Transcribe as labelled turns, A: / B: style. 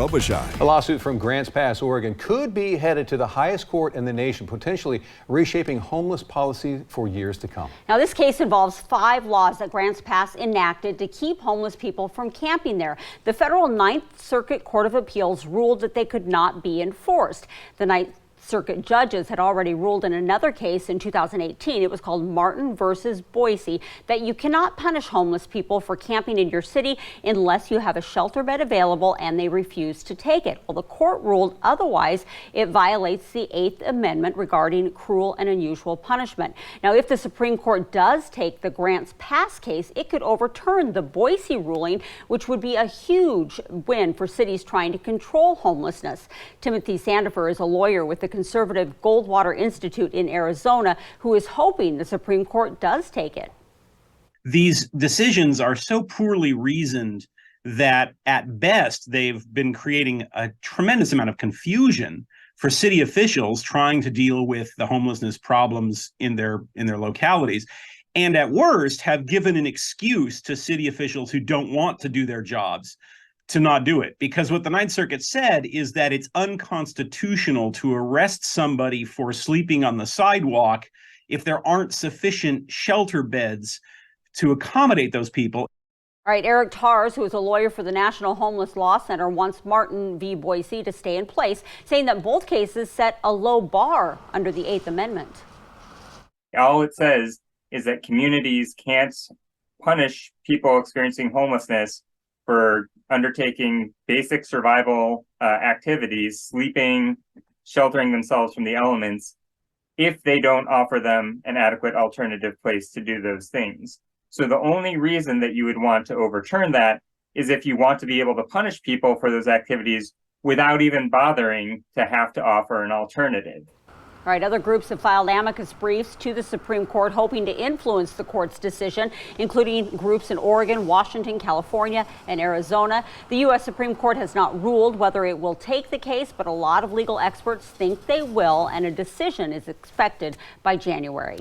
A: A lawsuit from Grants Pass, Oregon could be headed to the highest court in the nation, potentially reshaping homeless policy for years to come.
B: Now, this case involves 5 laws that Grants Pass enacted to keep homeless people from camping there. The federal Ninth Circuit Court of Appeals ruled that they could not be enforced. The Ninth Circuit judges had already ruled in another case in 2018. It was called Martin V Boise, that you cannot punish homeless people for camping in your city unless you have a shelter bed available and they refuse to take it. Well, the court ruled otherwise. It violates the 8th Amendment regarding cruel and unusual punishment. Now, if the Supreme Court does take the Grants Pass case, it could overturn the Boise ruling, which would be a huge win for cities trying to control homelessness. Timothy Sandifer is a lawyer with the conservative Goldwater Institute in Arizona, who is hoping the Supreme Court does take it.
C: These decisions are so poorly reasoned that at best they've been creating a tremendous amount of confusion for city officials trying to deal with the homelessness problems in their localities, and at worst have given an excuse to city officials who don't want to do their jobs to not do it. Because what the Ninth Circuit said is that it's unconstitutional to arrest somebody for sleeping on the sidewalk if there aren't sufficient shelter beds to accommodate those people.
B: All right, Eric Tars, who is a lawyer for the National Homeless Law Center, wants Martin V Boise to stay in place, saying that both cases set a low bar under the 8th Amendment.
D: All it says is that communities can't punish people experiencing homelessness for undertaking basic survival activities, sleeping, sheltering themselves from the elements, if they don't offer them an adequate alternative place to do those things. So the only reason that you would want to overturn that is if you want to be able to punish people for those activities without even bothering to have to offer an alternative.
B: All right, other groups have filed amicus briefs to the Supreme Court hoping to influence the court's decision, including groups in Oregon, Washington, California, and Arizona. The U.S. Supreme Court has not ruled whether it will take the case, but a lot of legal experts think they will, and a decision is expected by January.